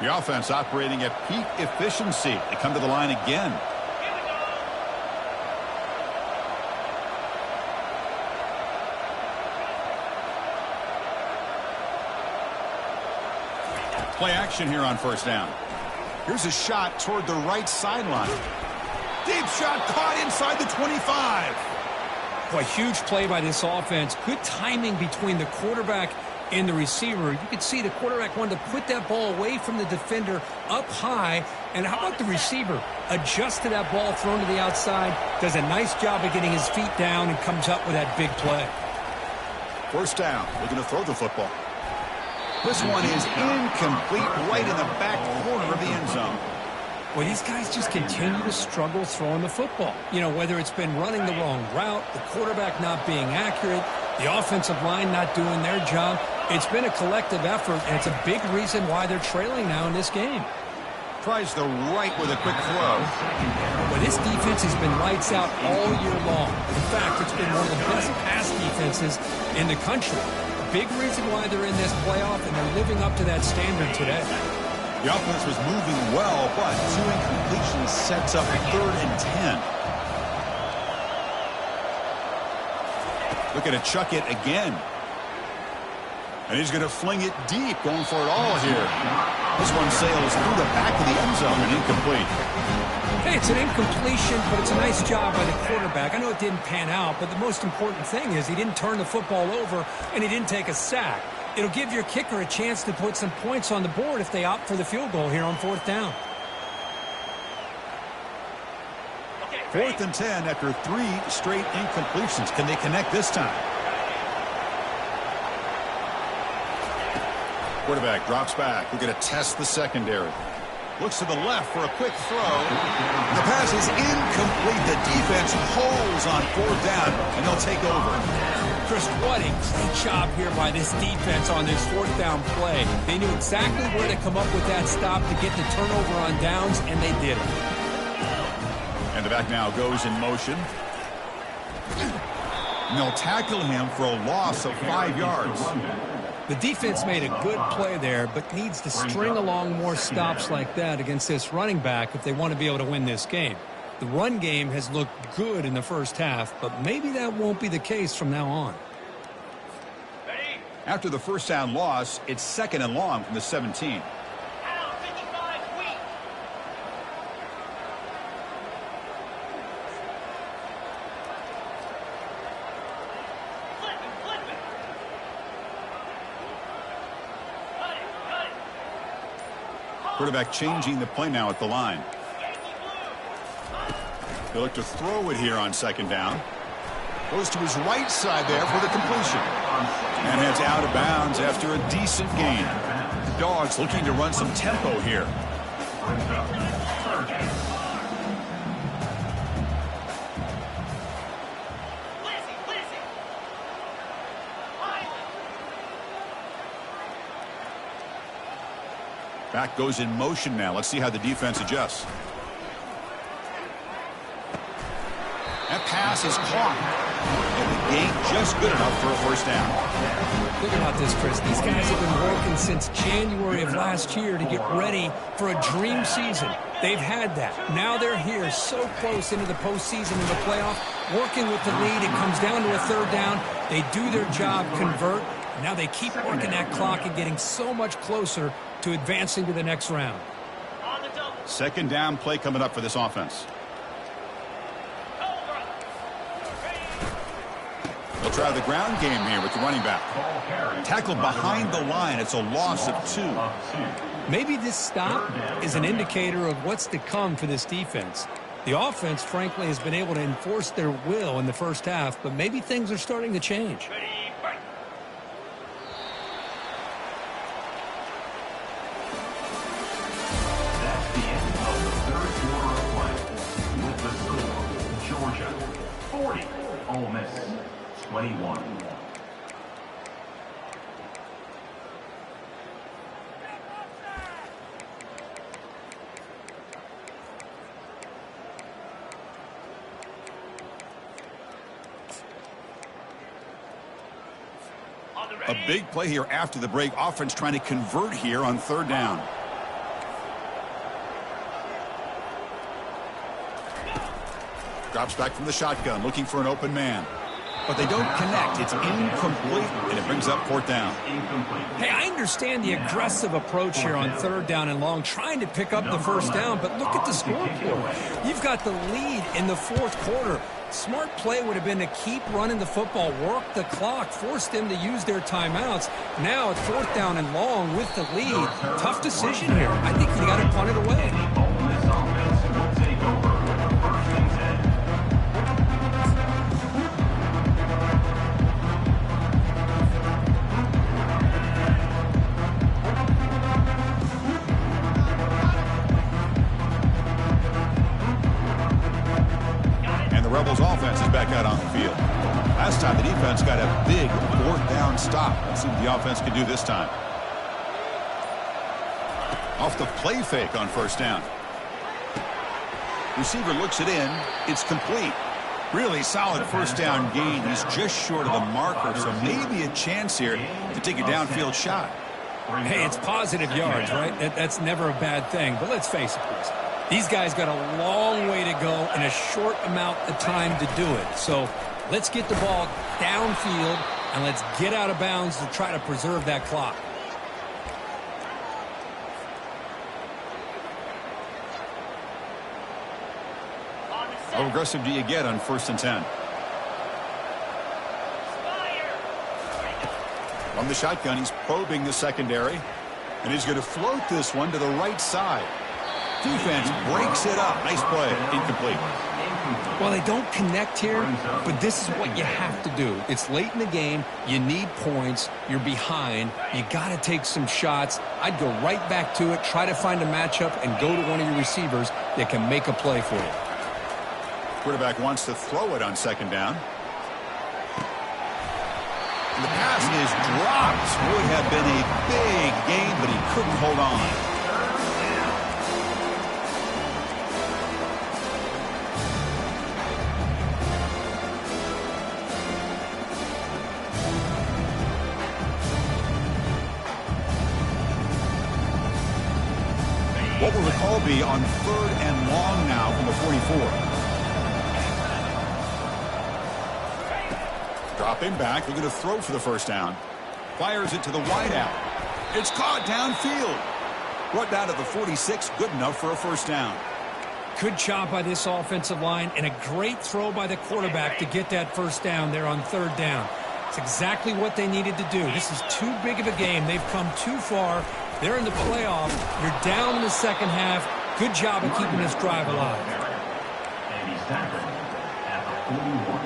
The offense operating at peak efficiency. They come to the line again. Play action here on first down. Here's a shot toward the right sideline. Deep shot caught inside the 25. Boy, huge play by this offense. Good timing between the quarterback and the receiver. You could see the quarterback wanted to put that ball away from the defender up high. And how about the receiver? Adjusted that ball thrown to the outside. Does a nice job of getting his feet down and comes up with that big play. First down. Looking to throw the football. This one is incomplete right in the back corner of the end zone. Well, these guys just continue to struggle throwing the football. You know, whether it's been running the wrong route, the quarterback not being accurate, the offensive line not doing their job. It's been a collective effort, and it's a big reason why they're trailing now in this game. Tries the right with a quick throw. Well, this defense has been lights out all year long. In fact, it's been one of the best pass defenses in the country. A big reason why they're in this playoff, and they're living up to that standard today. The offense was moving well, but 2 incompletions sets up 3rd and 10. Looking to chuck it again. And he's going to fling it deep, going for it all here. This one sails through the back of the end zone and incomplete. Hey, it's an incompletion, but it's a nice job by the quarterback. I know it didn't pan out, but the most important thing is he didn't turn the football over and he didn't take a sack. It'll give your kicker a chance to put some points on the board if they opt for the field goal here on 4th down. 4th and 10 after 3 straight incompletions. Can they connect this time? Quarterback drops back. We're going to test the secondary. Looks to the left for a quick throw. The pass is incomplete. The defense holds on 4th down, and they'll take over. Chris, what a great job here by this defense on this 4th down play. They knew exactly where to come up with that stop to get the turnover on downs, and they did it. And the back now goes in motion. And they'll tackle him for a loss of 5 yards. The defense made a good play there, but needs to string along more stops like that against this running back if they want to be able to win this game. The run game has looked good in the first half, but maybe that won't be the case from now on. After the first down loss, it's 2nd and long from the 17. Quarterback changing the play now at the line. They look to throw it here on 2nd down. Goes to his right side there for the completion. And heads out of bounds after a decent gain. The Dogs looking to run some tempo here. Back goes in motion now. Let's see how the defense adjusts. That pass is caught. And the gain just good enough for a first down. Think about this, Chris. These guys have been working since January of last year to get ready for a dream season. They've had that. Now they're here so close into the postseason and the playoff, working with the lead. It comes down to a 3rd down. They do their job, convert. Now they keep working that clock and getting so much closer to advancing to the next round. 2nd down play coming up for this offense. They'll try the ground game here with the running back. Tackled behind the line. It's a loss of 2. Maybe this stop is an indicator of what's to come for this defense. The offense, frankly, has been able to enforce their will in the first half, but maybe things are starting to change. That's the end of the 3rd quarter of play. With the score, Georgia 40, Ole Miss 21. A big play here after the break. Offense trying to convert here on 3rd down. Drops back from the shotgun, looking for an open man. But they don't connect. It's incomplete, and it brings up 4th down. Hey, I understand the aggressive approach here on 3rd down and long, trying to pick up the first down, but look at the scoreboard. You've got the lead in the 4th quarter. Smart play would have been to keep running the football, work the clock, force them to use their timeouts. Now at 4th down and long with the lead. Tough decision here. I think you got to punt it away. Ole Miss offense will take over 1st and 10. Rebels offense is back out on the field. Last time the defense got a big 4th down stop. Let's see what the offense can do this time. Off the play fake on 1st down. Receiver looks it in. It's complete. Really solid 1st down gain. He's just short of the marker, so maybe a chance here to take a downfield shot. Hey, it's positive yards, right? That's never a bad thing. But let's face it, please. These guys got a long way to go in a short amount of time to do it. So let's get the ball downfield and let's get out of bounds to try to preserve that clock. How aggressive do you get on 1st and 10? From the shotgun, he's probing the secondary. And he's going to float this one to the right side. Defense breaks it up. Nice play. Incomplete. Well, they don't connect here, but this is what you have to do. It's late in the game. You need points. You're behind. You got to take some shots. I'd go right back to it, try to find a matchup, and go to one of your receivers that can make a play for you. Quarterback wants to throw it on 2nd down. And the pass is dropped. Would have been a big gain, but he couldn't hold on. will be on 3rd and long now from the 44. Dropping back, looking to throw for the first down. Fires it to the wideout. It's caught downfield. Brought down to the 46, good enough for a first down. Good job by this offensive line and a great throw by the quarterback to get that first down there on 3rd down. It's exactly what they needed to do. This is too big of a game. They've come too far. They're in the playoff. You're down in the second half. Good job of keeping this drive alive. And he's tackled at the 41.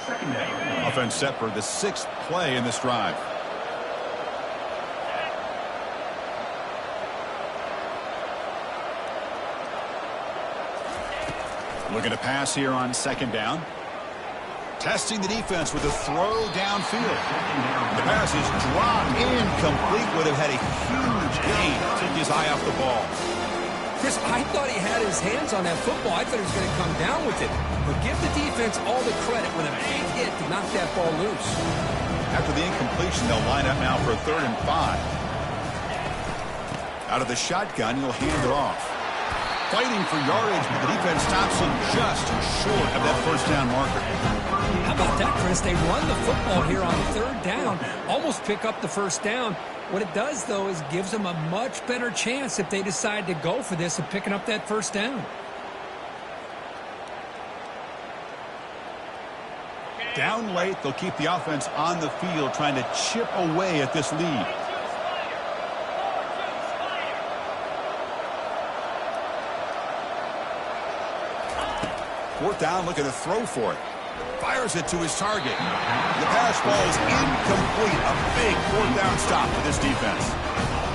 Second down. Offense set for the 6th play in this drive. Looking to pass here on 2nd down. Testing the defense with a throw downfield. The pass is dropped, incomplete. Would have had a huge gain. Took his eye off the ball. Chris, I thought he had his hands on that football. I thought he was going to come down with it. But give the defense all the credit with a big hit to knock that ball loose. After the incompletion, they'll line up now for a 3rd and 5. Out of the shotgun, he'll hand it off. Fighting for yardage, but the defense stops him just short of that first down marker. How about that, Chris? They run the football here on 3rd down, almost pick up the first down. What it does, though, is gives them a much better chance if they decide to go for this of picking up that first down. Down late, they'll keep the offense on the field trying to chip away at this lead. Fourth down, looking to throw for it. Fires it to his target. The pass ball is incomplete. A big 4th down stop for this defense.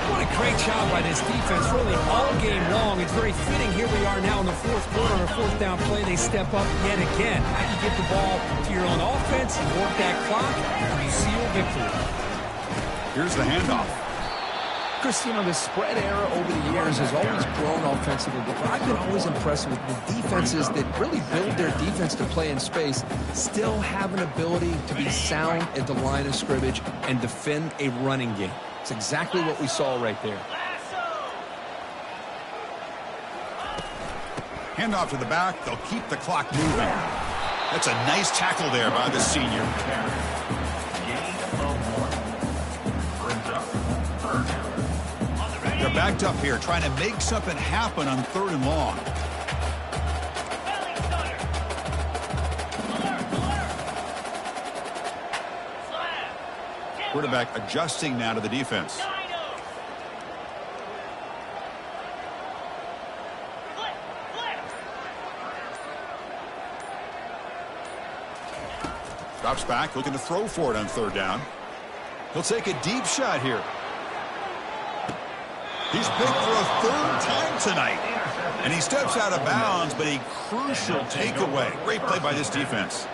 What a great job by this defense, really all game long. It's very fitting. Here we are now in the 4th quarter on a 4th down play. They step up yet again. How you get the ball to your own offense, you work that clock, and you seal victory. Here's the handoff. Chris, you know, the spread era over the years has always grown offensively, but I've been always impressed with the defenses that really build their defense to play in space, still have an ability to be sound at the line of scrimmage and defend a running game. It's exactly what we saw right there. Handoff to the back. They'll keep the clock moving. That's a nice tackle there by the senior. They're backed up here, trying to make something happen on 3rd and long. Quarterback adjusting now to the defense. Drops back, looking to throw for it on 3rd down. He'll take a deep shot here. He's picked for a 3rd time tonight. And he steps out of bounds, but a crucial takeaway. Great play by this defense.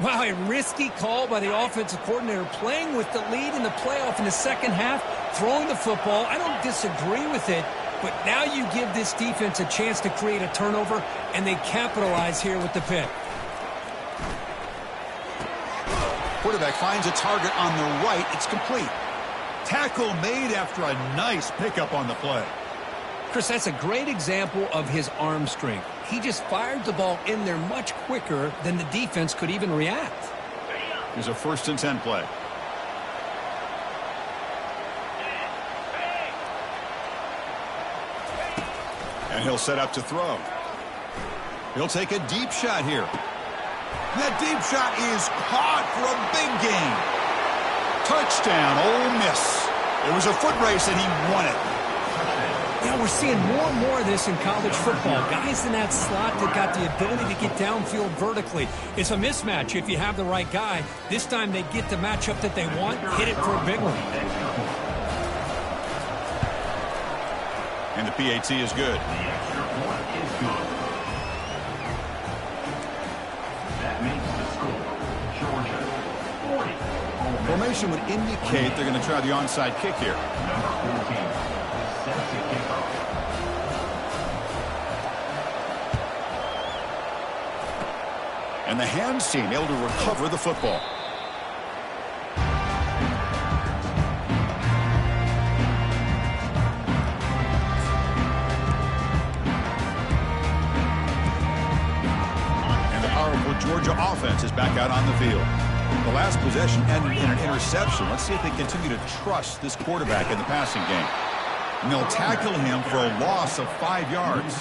Wow, a risky call by the offensive coordinator, playing with the lead in the playoff in the second half, throwing the football. I don't disagree with it, but now you give this defense a chance to create a turnover, and they capitalize here with the pick. Quarterback finds a target on the right. It's complete. Tackle made after a nice pickup on the play. Chris, that's a great example of his arm strength. He just fired the ball in there much quicker than the defense could even react. Here's a 1st and 10 play. And he'll set up to throw. He'll take a deep shot here. That deep shot is caught for a big gain. Touchdown, Ole Miss. It was a foot race and he won it. Yeah, we're seeing more and more of this in college football. Guys in that slot that got the ability to get downfield vertically. It's a mismatch if you have the right guy. This time they get the matchup that they want, hit it for a big one. And the PAT is good. The extra point is good. That makes the score Georgia 40. Formation would indicate they're going to try the onside kick here. Number 14 is set to kick off. And the hands team able to recover the football. the Georgia offense is back out on the field. The last possession ended in an interception. Let's see if they continue to trust this quarterback in the passing game. And they'll tackle him for a loss of 5 yards.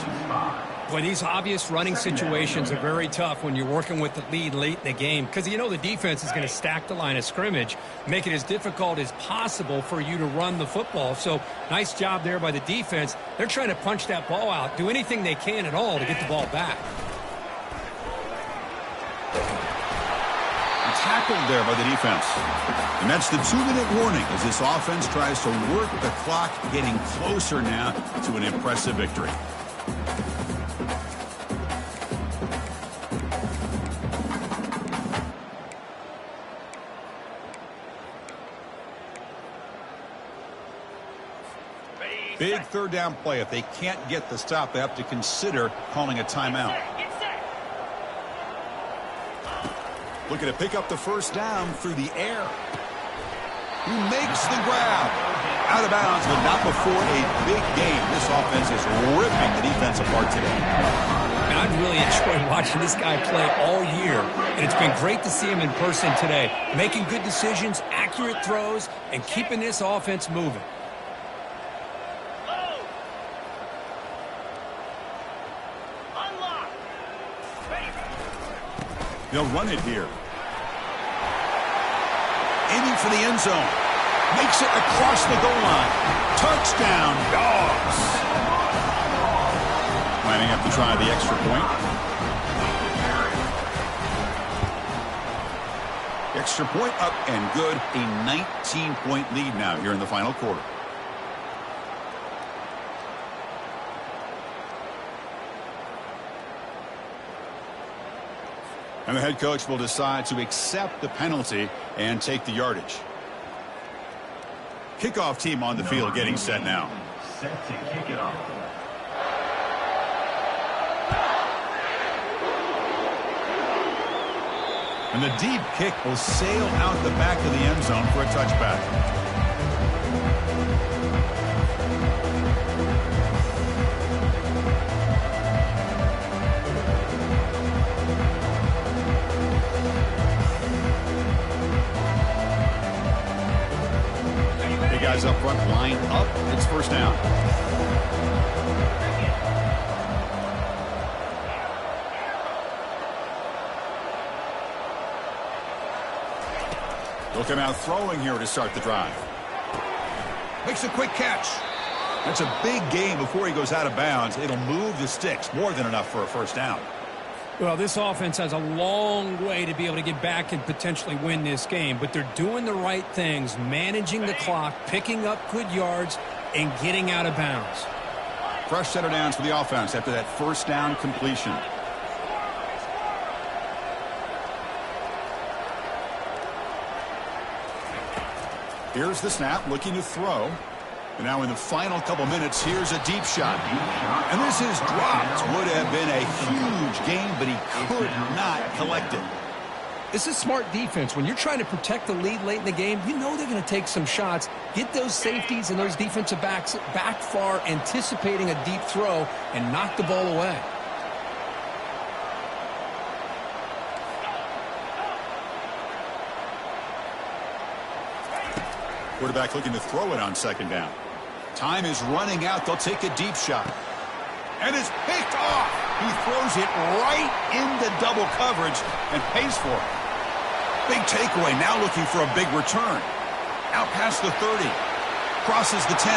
Boy, these obvious running situations are very tough when you're working with the lead late in the game because you know the defense is going to stack the line of scrimmage, make it as difficult as possible for you to run the football. So nice job there by the defense. They're trying to punch that ball out, do anything they can at all to get the ball back. Tackled there by the defense. And that's the 2-minute warning as this offense tries to work the clock, getting closer now to an impressive victory. Big third down play. If they can't get the stop, they have to consider calling a timeout. Looking to pick up the first down through the air. He makes the grab. Out of bounds, but not before a big game. This offense is ripping the defense apart today. And I've really enjoyed watching this guy play all year, and it's been great to see him in person today. Making good decisions, accurate throws, and keeping this offense moving. They'll run it here. Aiming for the end zone. Makes it across the goal line. Touchdown, Dogs. Lining up to try the extra point. Extra point up and good. A 19-point lead now here in the final quarter. And the head coach will decide to accept the penalty and take the yardage. Kickoff team on the field getting set now. Set to kick it off. And the deep kick will sail out the back of the end zone for a touchback. Guys up front line up. It's first down. They'll come out throwing here to start the drive. Makes a quick catch. That's a big gain before he goes out of bounds. It'll move the sticks. More than enough for a first down. Well, this offense has a long way to be able to get back and potentially win this game, but they're doing the right things, managing the clock, picking up good yards, and getting out of bounds. Fresh set of downs for the offense after that first down completion. Here's the snap, looking to throw. And now in the final couple minutes, here's a deep shot. And this is dropped. Would have been a huge gain, but he could not collect it. This is smart defense. When you're trying to protect the lead late in the game, you know they're going to take some shots, get those safeties and those defensive backs back far, anticipating a deep throw, and knock the ball away. Quarterback looking to throw it on second down. Time is running out. They'll take a deep shot. And it's picked off. He throws it right into double coverage and pays for it. Big takeaway. Now looking for a big return. Out past the 30. Crosses the 10.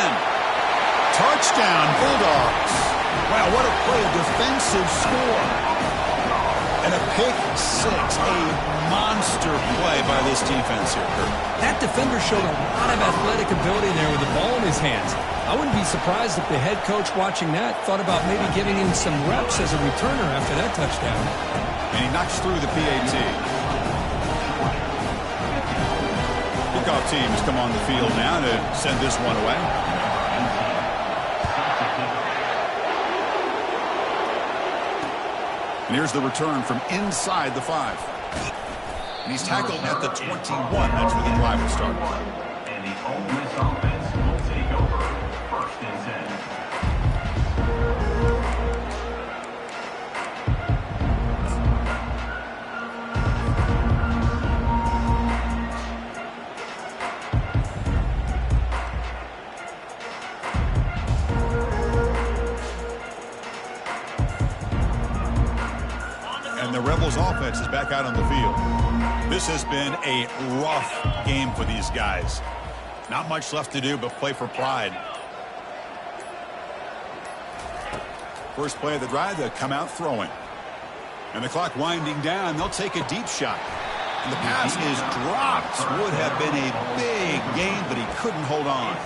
Touchdown, Bulldogs. Wow, what a play. A defensive score. And a pick six. A monster play by this defense here, Kurt. That defender showed a lot of athletic ability there with the ball in his hands. I wouldn't be surprised if the head coach watching that thought about maybe giving him some reps as a returner after that touchdown. And he knocks through the PAT. Kickoff team has come on the field now to send this one away. And here's the return from inside the 5. And he's tackled at the 21. That's where the drive will start. And the Ole Miss offense will take over. First and 10. Rebels offense is back out on the field. This has been a rough game for these guys. Not much left to do but play for pride. First play of the drive, they'll come out throwing. And the clock winding down, they'll take a deep shot. And the pass is dropped. Would have been a big gain, but he couldn't hold on.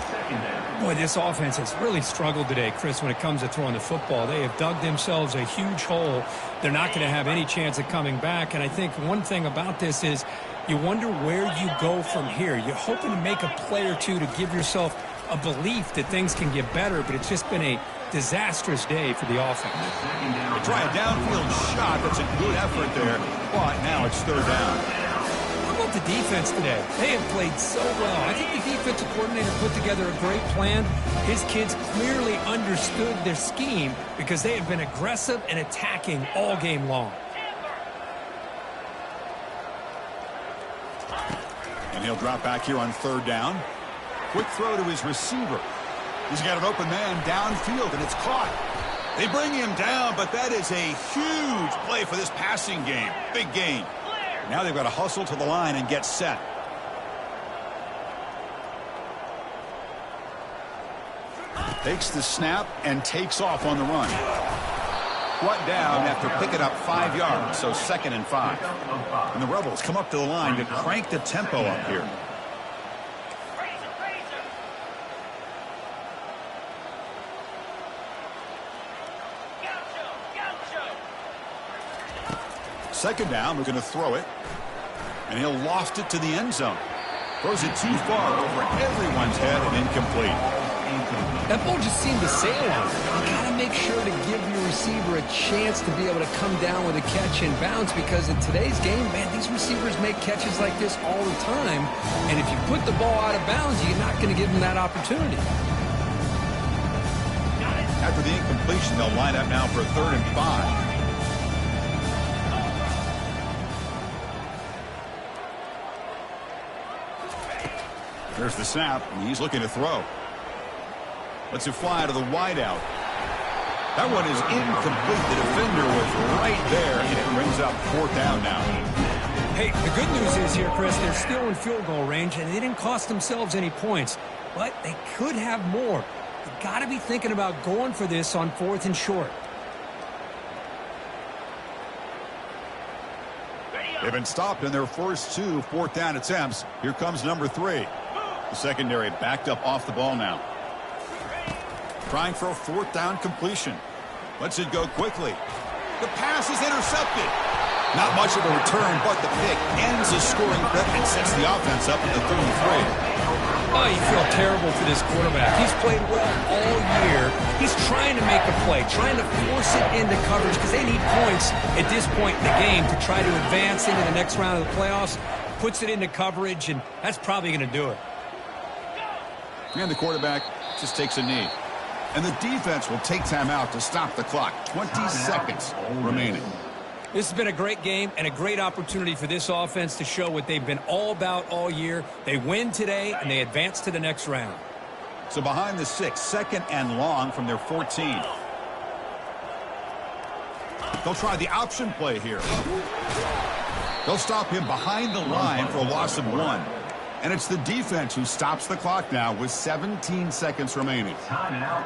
Boy, this offense has really struggled today, Chris, when it comes to throwing the football. They have dug themselves a huge hole. They're not going to have any chance of coming back. And I think one thing about this is you wonder where you go from here. You're hoping to make a play or two to give yourself a belief that things can get better, but it's just been a disastrous day for the offense. They try a downfield shot. That's a good effort there, but now it's third down. How about the defense today? They have played so well. I think the defensive coordinator put together a great plan. His kids clearly understood their scheme because they have been aggressive and attacking all game long. And he'll drop back here on third down. Quick throw to his receiver. He's got an open man downfield, and it's caught. They bring him down, but that is a huge play for this passing game. Big gain. Now they've got to hustle to the line and get set. Takes the snap and takes off on the run. Brought down after picking up 5 yards, so 2nd and 5. And the Rebels come up to the line to crank the tempo up here. Second down, we're going to throw it. And he'll loft it to the end zone. Throws it too far over everyone's head and incomplete. That ball just seemed to sail on it. You got to make sure to give your receiver a chance to be able to come down with a catch and bounce, because in today's game, man, these receivers make catches like this all the time. And if you put the ball out of bounds, you're not going to give them that opportunity. After the incompletion, they'll line up now for 3rd and 5. There's the snap, and he's looking to throw. Lets it fly to the wideout. That one is incomplete. The defender was right there, and it brings up 4th down now. Hey, the good news is here, Chris, they're still in field goal range, and they didn't cost themselves any points. But they could have more. You got to be thinking about going for this on 4th and short. They've been stopped in their first 2 4th down attempts. Here comes number 3. The secondary backed up off the ball now. Trying for a 4th down completion. Lets it go quickly. The pass is intercepted. Not much of a return, but the pick ends the scoring threat and sets the offense up at the 33. Oh, you feel terrible for this quarterback. He's played well all year. He's trying to make a play, trying to force it into coverage because they need points at this point in the game to try to advance into the next round of the playoffs. Puts it into coverage, and that's probably going to do it. And the quarterback just takes a knee. And the defense will take time out to stop the clock. 20 seconds remaining. This has been a great game and a great opportunity for this offense to show what they've been all about all year. They win today, and they advance to the next round. So behind the 6, 2nd and long from their 14. They'll try the option play here. They'll stop him behind the line for a loss of 1. And it's the defense who stops the clock now with 17 seconds remaining.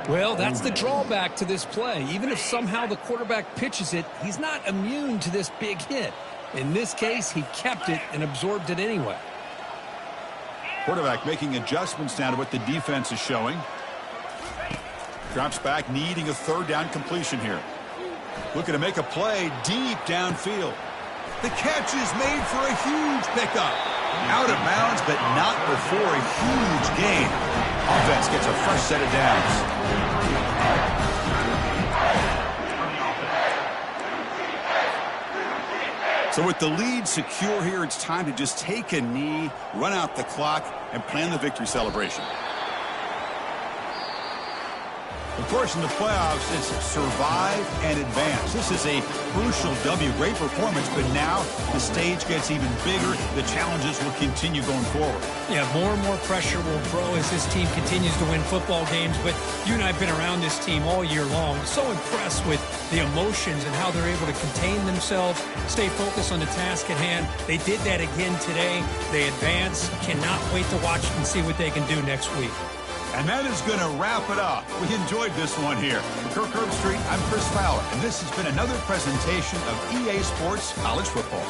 Well, that's the drawback to this play. Even if somehow the quarterback pitches it, he's not immune to this big hit. In this case, he kept it and absorbed it anyway. Quarterback making adjustments now to what the defense is showing. Drops back, needing a 3rd down completion here. Looking to make a play deep downfield. The catch is made for a huge pickup. Out of bounds, but not before a huge gain. Offense gets a fresh set of downs. So with the lead secure here, it's time to just take a knee, run out the clock, and plan the victory celebration. Of course, in the playoffs, it's survive and advance. This is a crucial W. Great performance, but now the stage gets even bigger. The challenges will continue going forward. Yeah, more and more pressure will grow as this team continues to win football games. But you and I have been around this team all year long. So impressed with the emotions and how they're able to contain themselves, stay focused on the task at hand. They did that again today. They advance. Cannot wait to watch and see what they can do next week. And that is going to wrap it up. We enjoyed this one here. For Kirk Herbstreit, I'm Chris Fowler, and this has been another presentation of EA Sports College Football.